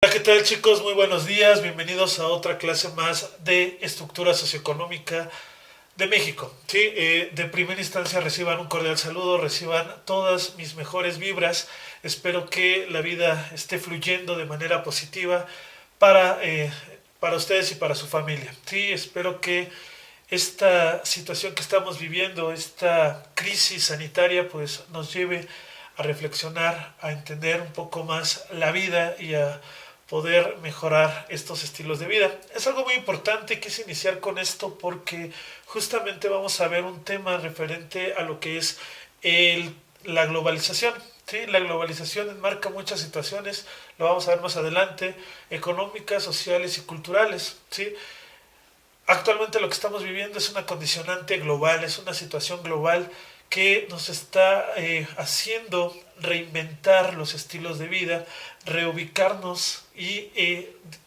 Hola, ¿qué tal chicos? Muy buenos días, bienvenidos a otra clase más de estructura socioeconómica de México. Sí, de primera instancia reciban un cordial saludo, reciban todas mis mejores vibras. Espero que la vida esté fluyendo de manera positiva para, eh, para ustedes y para su familia. Sí, espero que esta situación que estamos viviendo, esta crisis sanitaria, pues nos lleve a reflexionar, a entender un poco más la vida y a poder mejorar estos estilos de vida. Es algo muy importante, quise iniciar con esto porque justamente vamos a ver un tema referente a lo que es la globalización. ¿Sí? La globalización enmarca muchas situaciones, lo vamos a ver más adelante, económicas, sociales y culturales. ¿Sí? Actualmente lo que estamos viviendo es una condicionante global, es una situación global que nos está haciendo reinventar los estilos de vida, reubicarnos y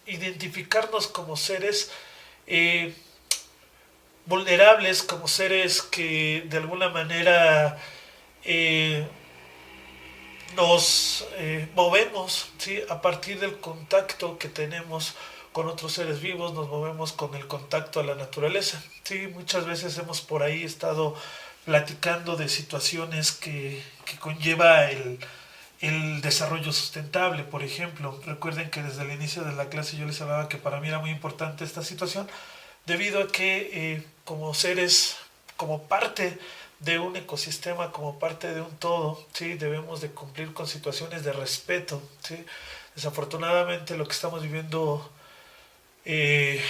identificarnos como seres eh, vulnerables, como seres que de alguna manera eh, nos movemos, ¿sí? A partir del contacto que tenemos con otros seres vivos, nos movemos con el contacto a la naturaleza. Sí, muchas veces hemos por ahí estado platicando de situaciones que conlleva el desarrollo sustentable, por ejemplo. Recuerden que desde el inicio de la clase yo les hablaba que para mí era muy importante esta situación, debido a que como seres, como parte de un ecosistema, como parte de un todo, ¿sí? Debemos de cumplir con situaciones de respeto. ¿Sí? Desafortunadamente lo que estamos viviendo eh,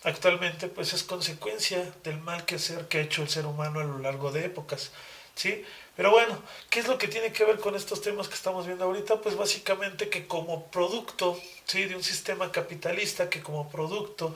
actualmente pues es consecuencia del mal quehacer que ha hecho el ser humano a lo largo de épocas. ¿Sí? Pero bueno, ¿qué es lo que tiene que ver con estos temas que estamos viendo ahorita? Pues básicamente que como producto, ¿sí? De un sistema capitalista, que como producto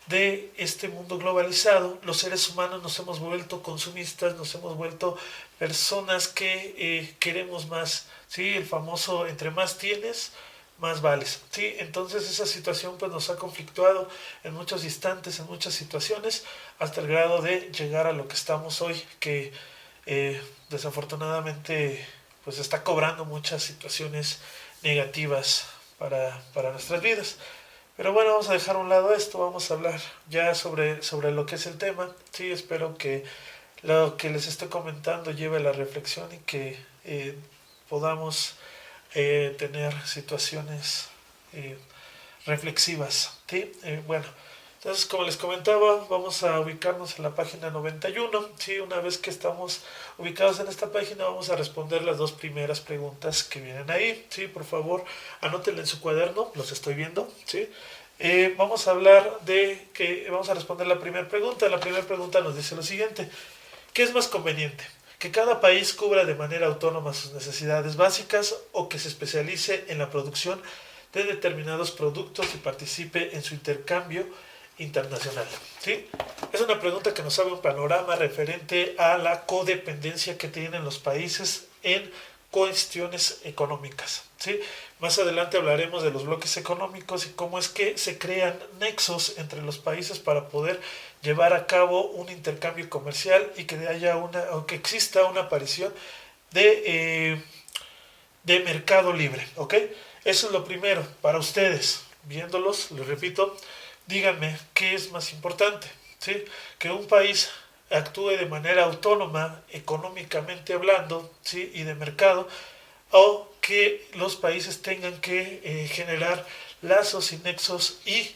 de este mundo globalizado, los seres humanos nos hemos vuelto consumistas, nos hemos vuelto personas que queremos más, ¿sí? El famoso entre más tienes, más vales, ¿sí? Entonces esa situación pues nos ha conflictuado en muchos instantes, en muchas situaciones, hasta el grado de llegar a lo que estamos hoy, que desafortunadamente pues está cobrando muchas situaciones negativas para nuestras vidas. Pero bueno, vamos a dejar a un lado esto, vamos a hablar ya sobre lo que es el tema. Sí, espero que lo que les estoy comentando lleve a la reflexión y que podamos tener situaciones eh, reflexivas. ¿Sí? Bueno, entonces como les comentaba, vamos a ubicarnos en la página 91. ¿Sí? Una vez que estamos ubicados en esta página, vamos a responder las dos primeras preguntas que vienen ahí. ¿Sí? Por favor, anótenla en su cuaderno, los estoy viendo. ¿Sí? Vamos a hablar de que vamos a responder la primera pregunta. La primera pregunta nos dice lo siguiente: ¿qué es más conveniente? ¿Que cada país cubra de manera autónoma sus necesidades básicas o que se especialice en la producción de determinados productos y participe en su intercambio internacional? ¿Sí? Es una pregunta que nos abre un panorama referente a la codependencia que tienen los países en cuestiones económicas. ¿Sí? Más adelante hablaremos de los bloques económicos y cómo es que se crean nexos entre los países para poder llevar a cabo un intercambio comercial y que haya o que exista una aparición de, eh, de mercado libre. ¿Ok? Eso es lo primero para ustedes. Viéndolos, les repito, díganme qué es más importante. ¿Sí? Que un país actúe de manera autónoma, económicamente hablando, ¿sí? Y de mercado, o que los países tengan que generar lazos y nexos y,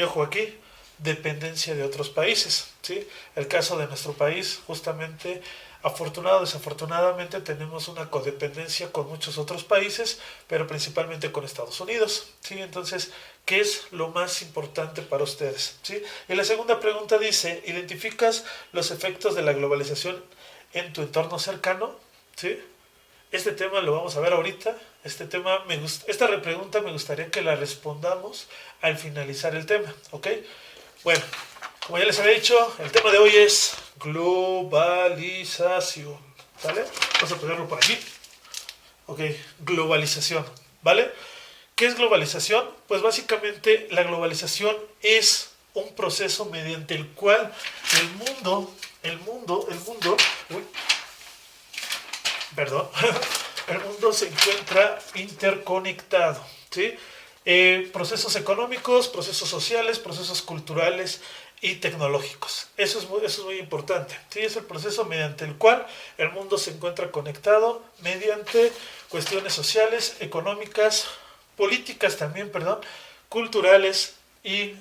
ojo aquí, dependencia de otros países. ¿Sí? El caso de nuestro país, justamente, afortunado o desafortunadamente, tenemos una codependencia con muchos otros países, pero principalmente con Estados Unidos. ¿Sí? Entonces, ¿qué es lo más importante para ustedes? ¿Sí? Y la segunda pregunta dice: ¿identificas los efectos de la globalización en tu entorno cercano? ¿Sí? Este tema lo vamos a ver ahorita. Esta repregunta me gustaría que la respondamos al finalizar el tema, ¿ok? Bueno, como ya les había dicho, el tema de hoy es globalización, ¿vale? Vamos a ponerlo por aquí. Ok, globalización, ¿vale? ¿Qué es globalización? Pues básicamente la globalización es un proceso mediante el cual uy, perdón, el mundo se encuentra interconectado, ¿sí? procesos económicos, procesos sociales, procesos culturales y tecnológicos. Eso es muy importante. ¿Sí? Es el proceso mediante el cual el mundo se encuentra conectado mediante cuestiones sociales, económicas, políticas también, perdón, culturales y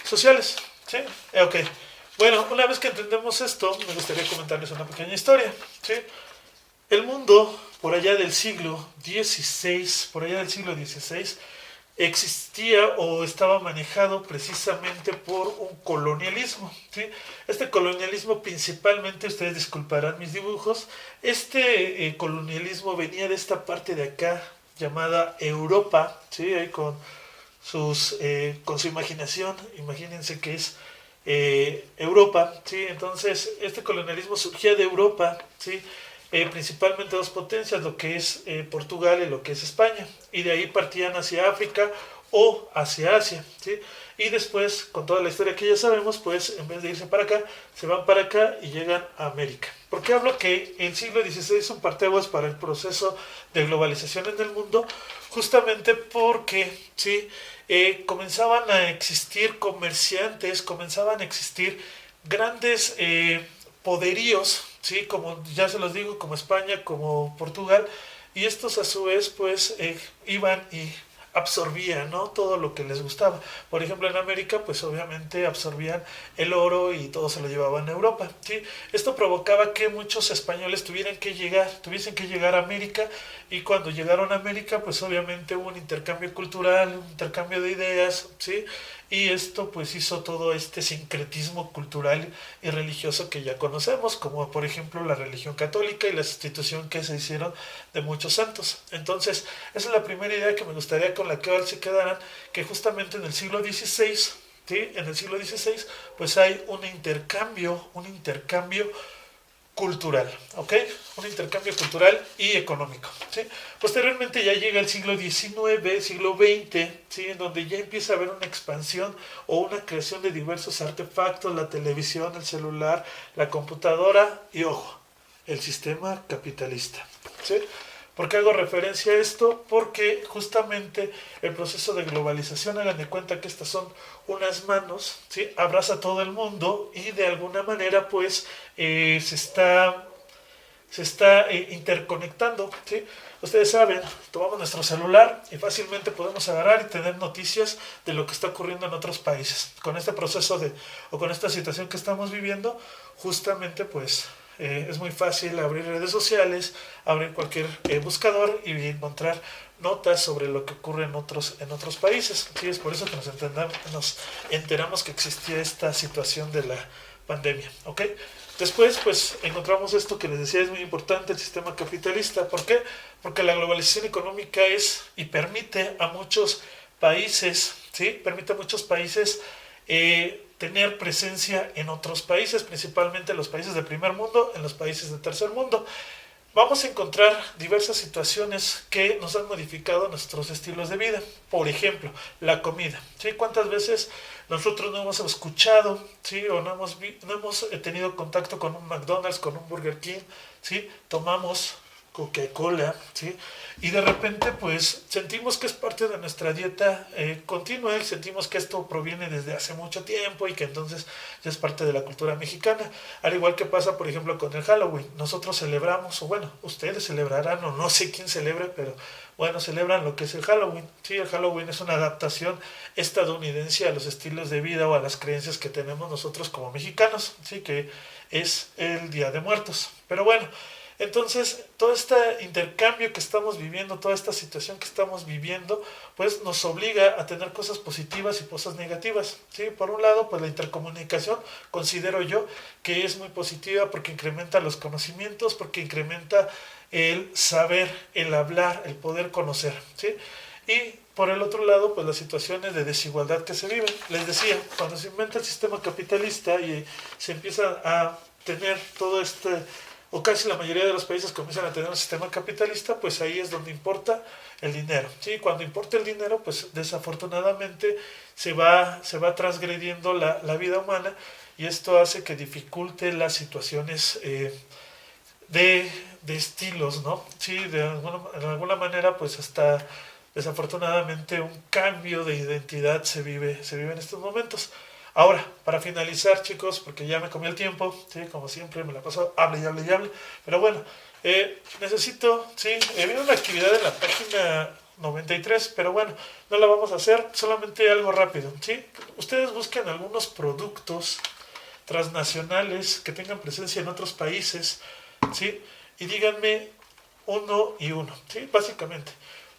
sociales. ¿Sí? Ok. Bueno, una vez que entendemos esto, me gustaría comentarles una pequeña historia. ¿Sí? El mundo, por allá del siglo XVI, existía o estaba manejado precisamente por un colonialismo. ¿Sí? Este colonialismo principalmente, ustedes disculparán mis dibujos, colonialismo venía de esta parte de acá llamada Europa, ¿sí? Ahí con su imaginación, imagínense que es Europa, ¿sí? Entonces este colonialismo surgía de Europa, ¿sí? Principalmente dos potencias, lo que es Portugal y lo que es España, y de ahí partían hacia África o hacia Asia, ¿sí? Y después, con toda la historia que ya sabemos, pues en vez de irse para acá, se van para acá y llegan a América. ¿Por qué hablo que el siglo XVI es un parteaguas para el proceso de globalización en el mundo? Justamente porque, ¿sí? Comenzaban a existir comerciantes, comenzaban a existir grandes poderíos, ¿sí? Como ya se los digo, como España, como Portugal, y estos a su vez pues iban y absorbían, ¿no? Todo lo que les gustaba. Por ejemplo, en América, pues obviamente absorbían el oro y todo se lo llevaban a Europa, ¿sí? Esto provocaba que muchos españoles tuviesen que llegar a América, y cuando llegaron a América, pues obviamente hubo un intercambio cultural, un intercambio de ideas, ¿sí? Y esto pues hizo todo este sincretismo cultural y religioso que ya conocemos, como por ejemplo la religión católica y la sustitución que se hicieron de muchos santos. Entonces, esa es la primera idea que me gustaría con la que ahora se quedaran, que justamente en el siglo XVI, ¿sí? En el siglo XVI, pues hay un intercambio cultural, ¿ok? Un intercambio cultural y económico, ¿sí? Posteriormente ya llega el siglo XIX, siglo XX, ¿sí? En donde ya empieza a haber una expansión o una creación de diversos artefactos, la televisión, el celular, la computadora y, ojo, el sistema capitalista, ¿sí? ¿Por qué hago referencia a esto? Porque justamente el proceso de globalización, hagan de cuenta que estas son unas manos, ¿sí? Abraza a todo el mundo y de alguna manera pues se está interconectando, ¿sí? Ustedes saben, tomamos nuestro celular y fácilmente podemos agarrar y tener noticias de lo que está ocurriendo en otros países. Con este proceso o con esta situación que estamos viviendo, justamente pues es muy fácil abrir redes sociales, abrir cualquier buscador y encontrar notas sobre lo que ocurre en otros países. ¿Sí? Es por eso que nos enteramos que existía esta situación de la pandemia. ¿Ok? Después, pues, encontramos esto que les decía es muy importante, el sistema capitalista. ¿Por qué? Porque la globalización económica es y permite a muchos países, ¿sí? Permite a muchos países tener presencia en otros países, principalmente en los países de primer mundo, en los países de tercer mundo. Vamos a encontrar diversas situaciones que nos han modificado nuestros estilos de vida. Por ejemplo, la comida. ¿Sí? ¿Cuántas veces nosotros no hemos escuchado, ¿sí? O no hemos tenido contacto con un McDonald's, con un Burger King? ¿Sí? Tomamos Coca-Cola, ¿sí? Y de repente pues sentimos que es parte de nuestra dieta continua, y sentimos que esto proviene desde hace mucho tiempo y que entonces ya es parte de la cultura mexicana. Al igual que pasa por ejemplo con el Halloween, nosotros celebramos, o bueno, ustedes celebrarán, o no sé quién celebre, pero bueno, celebran lo que es el Halloween. Sí, el Halloween es una adaptación estadounidense a los estilos de vida o a las creencias que tenemos nosotros como mexicanos, sí, que es el Día de Muertos. Pero bueno, entonces, todo este intercambio que estamos viviendo, toda esta situación que estamos viviendo, pues nos obliga a tener cosas positivas y cosas negativas. ¿Sí? Por un lado, pues la intercomunicación considero yo que es muy positiva porque incrementa los conocimientos, porque incrementa el saber, el hablar, el poder conocer. ¿Sí? Y por el otro lado, pues las situaciones de desigualdad que se viven. Les decía, cuando se inventa el sistema capitalista y se empieza a tener todo o casi la mayoría de los países comienzan a tener un sistema capitalista, pues ahí es donde importa el dinero. ¿Sí? Cuando importa el dinero, pues desafortunadamente se va transgrediendo la vida humana, y esto hace que dificulte las situaciones de estilos, ¿no? Sí, de alguna manera, pues hasta desafortunadamente un cambio de identidad se vive en estos momentos. Ahora, para finalizar, chicos, porque ya me comí el tiempo, ¿sí? Como siempre me la paso, hable y hable y hable, pero bueno, necesito, ¿sí? Viene una actividad en la página 93, pero bueno, no la vamos a hacer, solamente algo rápido, ¿sí? Ustedes buscan algunos productos transnacionales que tengan presencia en otros países, ¿sí? Y díganme uno y uno, ¿sí? Básicamente.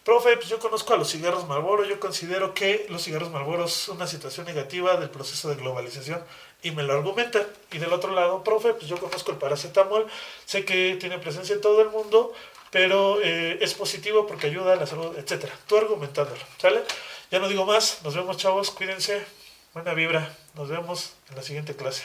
Profe, pues yo conozco a los cigarros Marlboro, yo considero que los cigarros Marlboro son una situación negativa del proceso de globalización y me lo argumentan. Y del otro lado, profe, pues yo conozco el paracetamol, sé que tiene presencia en todo el mundo, pero es positivo porque ayuda a la salud, etcétera. Tú argumentándolo, ¿sale? Ya no digo más, nos vemos chavos, cuídense, buena vibra, nos vemos en la siguiente clase.